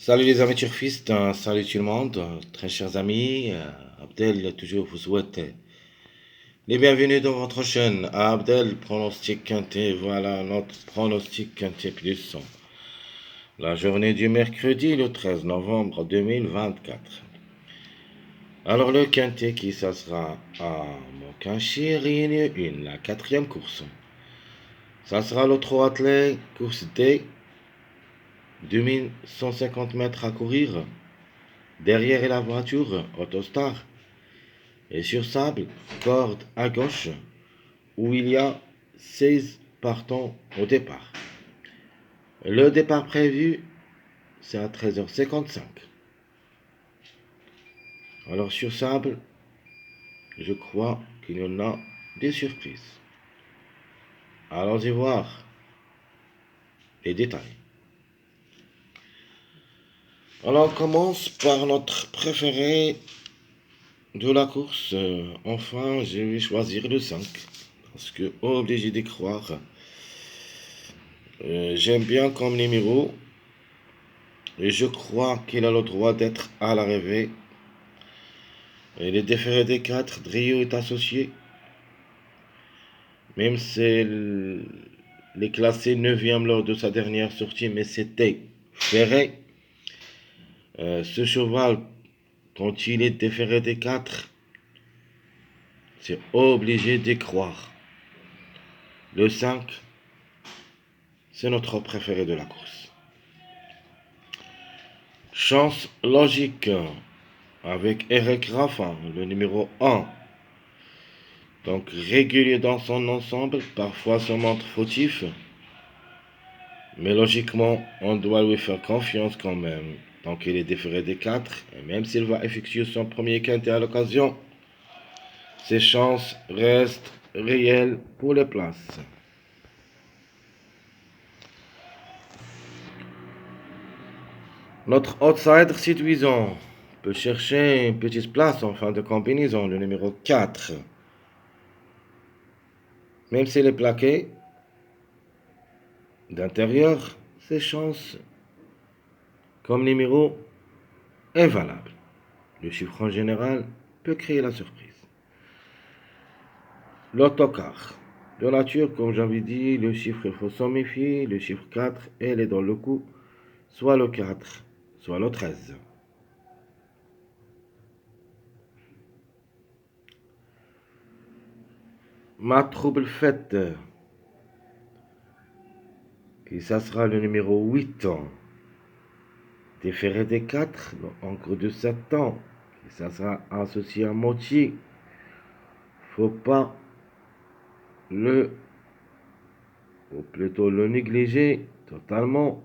Salut les amis turfistes, salut tout le monde, très chers amis. Abdel toujours vous souhaite les bienvenus dans votre chaîne. Abdel pronostic quintet, voilà notre pronostic quintet plus. La journée du mercredi le 13 novembre 2024. Alors le quintet qui ça sera à Mokanchi, Réunion 1, la quatrième course. Ça sera le trot attelé, course D, 2150 mètres à courir. Derrière est la voiture Autostar. Et sur sable, corde à gauche, où il y a 16 partants au départ. Le départ prévu, c'est à 13h55. Alors sur sable, je crois qu'il y en a des surprises. Allons-y voir les détails. Alors on commence par notre préféré de la course. Enfin, je vais choisir le 5. Parce que obligé d'y croire. J'aime bien comme numéro. Et je crois qu'il a le droit d'être à l'arrivée. Et les déférés des 4, Drio est associé. Même si il est classé 9e lors de sa dernière sortie, mais c'était ferré. Ce cheval, quand il est déféré des 4, c'est obligé d'y croire. Le 5, c'est notre préféré de la course. Chance logique avec Eric Raffin, le numéro 1. Donc régulier dans son ensemble, parfois se montre fautif. Mais logiquement, on doit lui faire confiance quand même. Donc il est déféré des 4, et même s'il va effectuer son premier quintet à l'occasion, ses chances restent réelles pour les places. Notre outsider séduisant peut chercher une petite place en fin de combinaison, le numéro 4. Même s'il est plaqué d'intérieur, ses chances comme numéro est valable. Le chiffre en général peut créer la surprise. L'autocar. De nature, comme j'avais dit, le chiffre, il faut s'en méfier. Le chiffre 4, elle est dans le coup. Soit le 4, soit le 13. Ma trouble faite, qui ça sera le numéro 8. Déféré des 4, encre de 7 ans, qui ça sera associé à Motti. Faut pas le, ou plutôt le négliger totalement.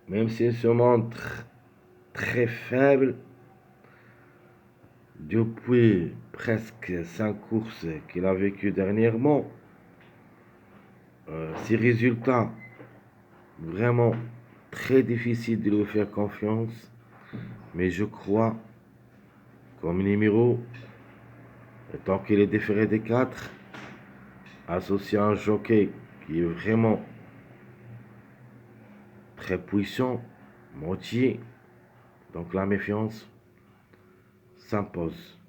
Même s'il se montre très faible, depuis presque 5 courses qu'il a vécues dernièrement, ses résultats, vraiment très difficile de lui faire confiance, mais je crois, comme numéro, tant qu'il est déféré des 4, associé à un jockey qui est vraiment très puissant, Motier, donc la méfiance s'impose.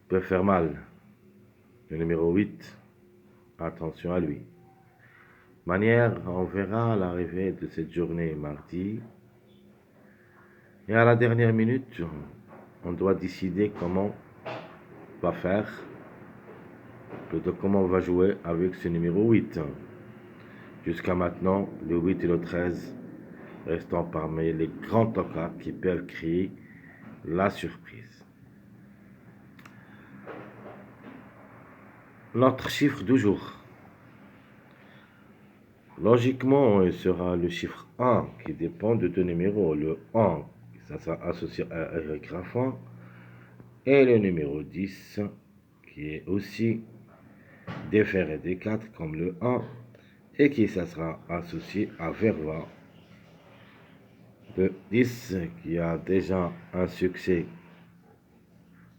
Peut faire mal. Le numéro 8, attention à lui. Manière, on verra l'arrivée de cette journée mardi. Et à la dernière minute, on doit décider comment on va faire, plutôt comment on va jouer avec ce numéro 8. Jusqu'à maintenant, le 8 et le 13 restant parmi les grands tocas qui peuvent créer la surprise. Notre chiffre du jour. Logiquement, il sera le chiffre 1 qui dépend de deux numéros. Le 1, ça sera associé à Eric Raffin. Et le numéro 10, qui est aussi déféré des 4 comme le 1. Et qui ça sera associé à Verva. Le 10, qui a déjà un succès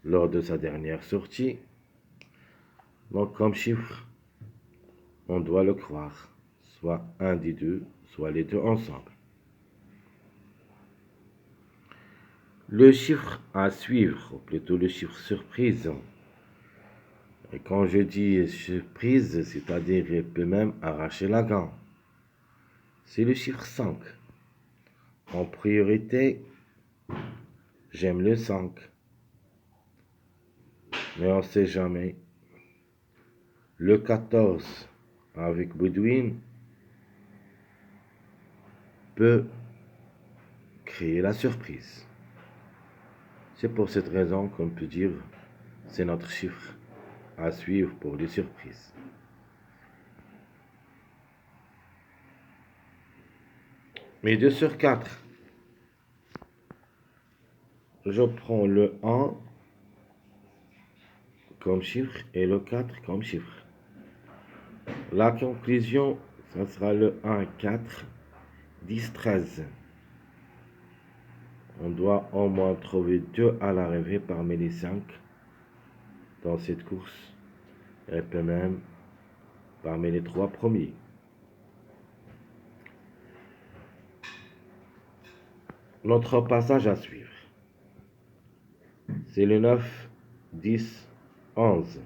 lors de sa dernière sortie. Donc comme chiffre, on doit le croire. soit un des deux, soit les deux ensemble. Le chiffre à suivre, ou plutôt le chiffre surprise. Et quand je dis surprise, c'est-à-dire il peut même arracher la gant. C'est le chiffre 5. En priorité, j'aime le 5. Mais on ne sait jamais. Le 14 avec Baudouin peut créer la surprise. C'est pour cette raison qu'on peut dire c'est notre chiffre à suivre pour les surprises. Mais 2 sur 4, je prends le 1 comme chiffre et le 4 comme chiffre. La conclusion, ça sera le 1, 4, 10, 13. On doit au moins trouver 2 à l'arrivée parmi les 5 dans cette course, et peut même parmi les 3 premiers. Notre passage à suivre, c'est le 9, 10, 11.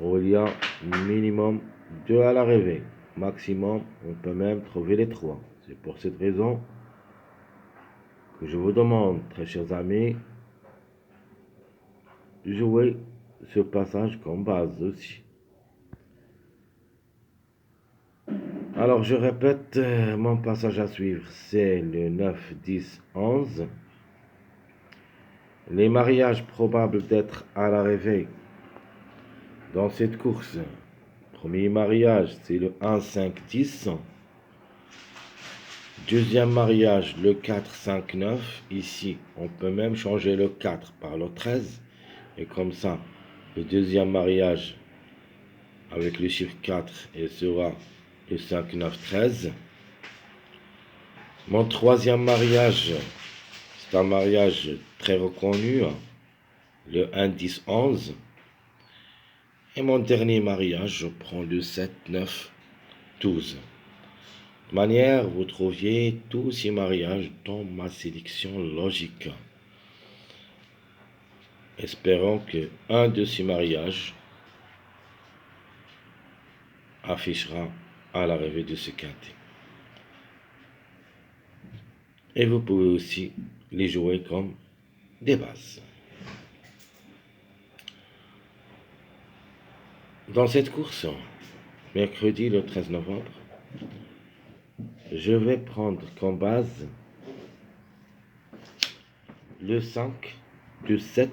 Où il y a minimum 2 à l'arrivée. Maximum, on peut même trouver les 3. C'est pour cette raison que je vous demande, très chers amis, jouer ce passage comme base aussi. Alors je répète, mon passage à suivre, c'est le 9, 10, 11. Les mariages probables d'être à l'arrivée dans cette course. Premier mariage, c'est le 1, 5, 10. Deuxième mariage, le 4, 5, 9. Ici, on peut même changer le 4 par le 13. Et comme ça, le deuxième mariage avec le chiffre 4, il sera le 5, 9, 13. Mon troisième mariage, c'est un mariage très reconnu, le 1, 10, 11. Et mon dernier mariage, je prends le 7, 9, 12. De manière, vous trouviez tous ces mariages dans ma sélection logique. Espérons que un de ces mariages affichera à l'arrivée de ce quintet. Et vous pouvez aussi les jouer comme des bases. Dans cette course, mercredi le 13 novembre, je vais prendre comme base le 5, le 7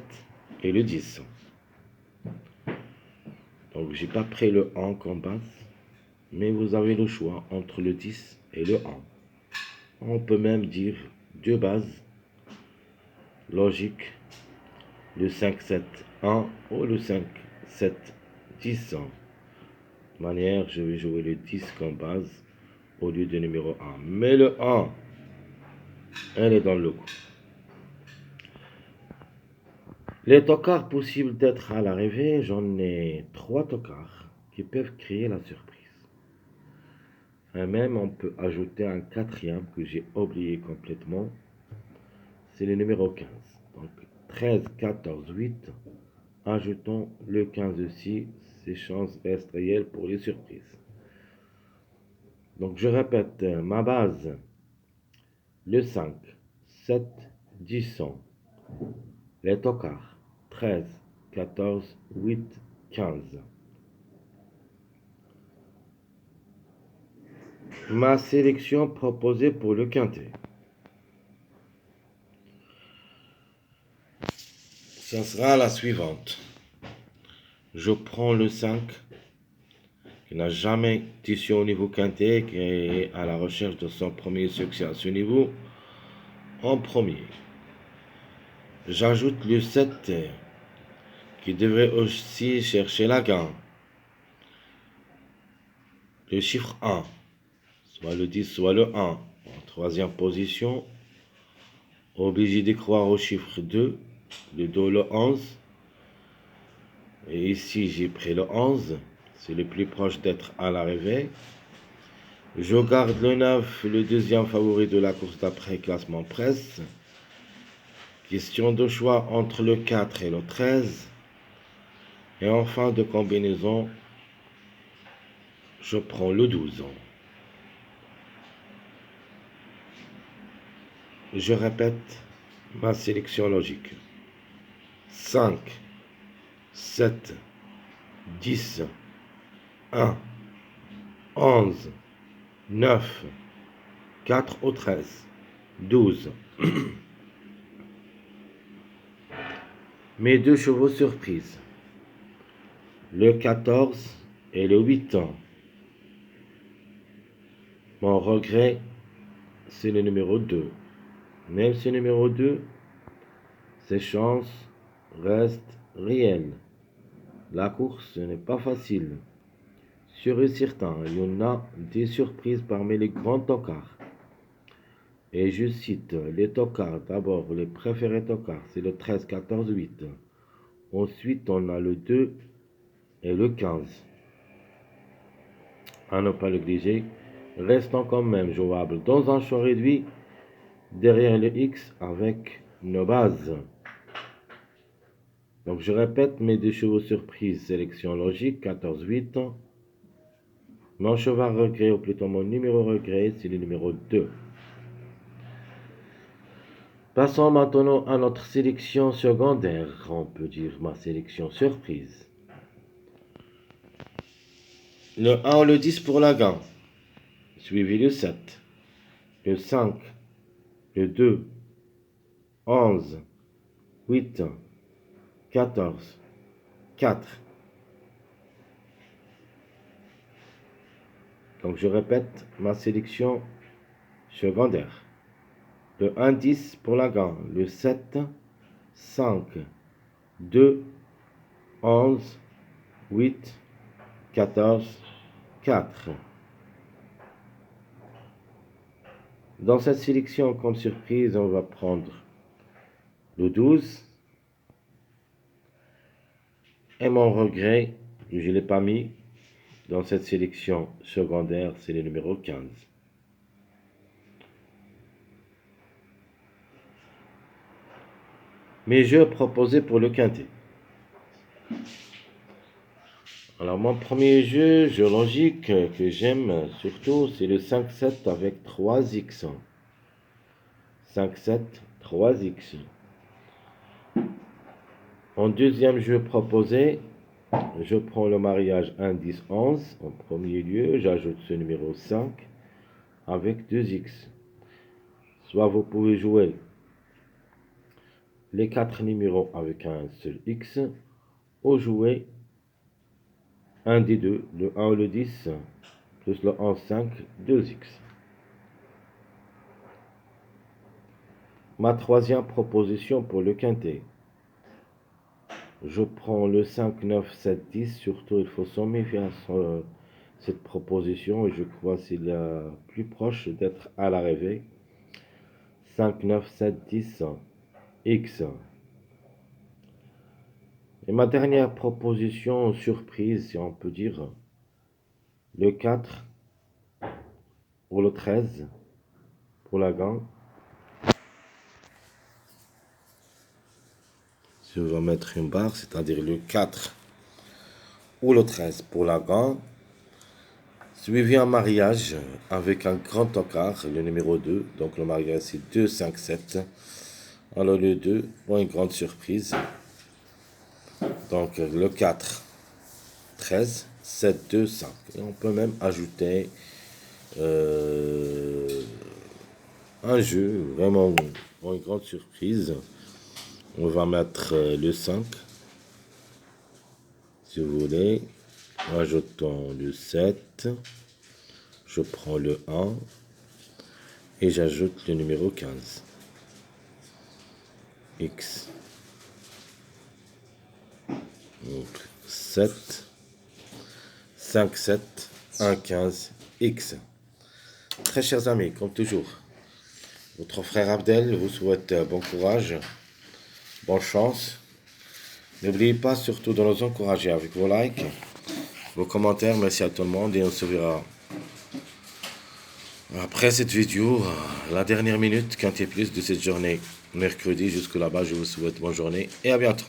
et le 10. Donc j'ai pas pris le 1 comme base, mais vous avez le choix entre le 10 et le 1. On peut même dire deux bases logiques, le 5, 7, 1 ou le 5, 7, 10. De manière, je vais jouer le 10 comme base au lieu du numéro 1. Mais le 1, elle est dans le coup. Les tocards possibles d'être à l'arrivée, j'en ai 3 tocards qui peuvent créer la surprise. Et même, on peut ajouter un quatrième que j'ai oublié complètement. C'est le numéro 15. Donc, 13, 14, 8. Ajoutons le 15 aussi. Ces chances restent réelles pour les surprises. Donc, je répète, ma base, le 5, 7, 10, 100. Les tocards, 13, 14, 8, 15. Ma sélection proposée pour le quintet. Ça sera la suivante. Je prends le 5, qui n'a jamais tissu au niveau quintet, qui est à la recherche de son premier succès à ce niveau, en premier. J'ajoute le 7, qui devrait aussi chercher la gagne. Le chiffre 1, soit le 10, soit le 1. En troisième position, obligé de croire au chiffre 2, le 2, le 11. Et ici, j'ai pris le 11. c'est le plus proche d'être à l'arrivée. Je garde le 9, le deuxième favori de la course d'après, classement presse. Question de choix entre le 4 et le 13. Et en fin de combinaison, je prends le 12. Je répète ma sélection logique. 5, 7, 10, 1, 11, 9, 4 ou 13, 12. Mes deux chevaux surprises, le 14 et le 8 ans. Mon regret, c'est le numéro 2. Même ce numéro 2, ses chances restent réelles. La course n'est pas facile. Sûr et certain, il y en a des surprises parmi les grands tocards. Et je cite les tocards. D'abord, les préférés tocards, c'est le 13, 14, 8. Ensuite, on a le 2 et le 15. À ne pas négliger, restant quand même jouables dans un champ réduit derrière le X avec nos bases. Donc je répète mes deux chevaux surprises, sélection logique, 14, 8. Mon cheval regret, ou plutôt mon numéro regret, c'est le numéro 2. Passons maintenant à notre sélection secondaire, on peut dire ma sélection surprise. Le 1 ou le 10 pour la gagne, suivi le 7, le 5, le 2, 11, 8, 14, 4. Donc je répète ma sélection secondaire. Le 1, 10 pour la gagne, le 7, 5, 2, 11, 8, 14, 4. Dans cette sélection, comme surprise, on va prendre le 12. Et mon regret, je ne l'ai pas mis dans cette sélection secondaire, c'est le numéro 15. Mes jeux proposés pour le quintet. Alors mon premier jeu logique que j'aime surtout, c'est le 5-7 avec 3X. 5-7, 3X. En deuxième jeu proposé, je prends le mariage 1, 10, 11. En premier lieu, j'ajoute ce numéro 5 avec 2X. Soit vous pouvez jouer les 4 numéros avec un seul X, ou jouer un des deux, le 1 ou le 10, plus le 11, 5, 2X. Ma troisième proposition pour le quintet. Je prends le 5, 9, 7, 10. Surtout, il faut s'en méfier à cette proposition. Et je crois que c'est la plus proche d'être à l'arrivée. 5, 9, 7, 10, X. Et ma dernière proposition surprise, si on peut dire, le 4 ou le 13 pour la gagne. Je vais mettre une barre, c'est-à-dire le 4 ou le 13 pour la gagne. Suivi un mariage avec un grand tocard, le numéro 2. Donc le mariage c'est 2, 5, 7. Alors le 2, pour une grande surprise. Donc le 4, 13, 7, 2, 5. Et on peut même ajouter un jeu, vraiment pour une grande surprise. On va mettre le 5, si vous voulez. Ajoutons le 7. Je prends le 1 et j'ajoute le numéro 15. X. Donc 7, 5, 7, 1, 15, X. Très chers amis, comme toujours, votre frère Abdel vous souhaite bon courage, bonne chance. N'oubliez pas surtout de nous encourager avec vos likes, vos commentaires. Merci à tout le monde et on se verra après cette vidéo, la dernière minute, quand il y a plus de cette journée, mercredi jusque là-bas. Je vous souhaite bonne journée et à bientôt.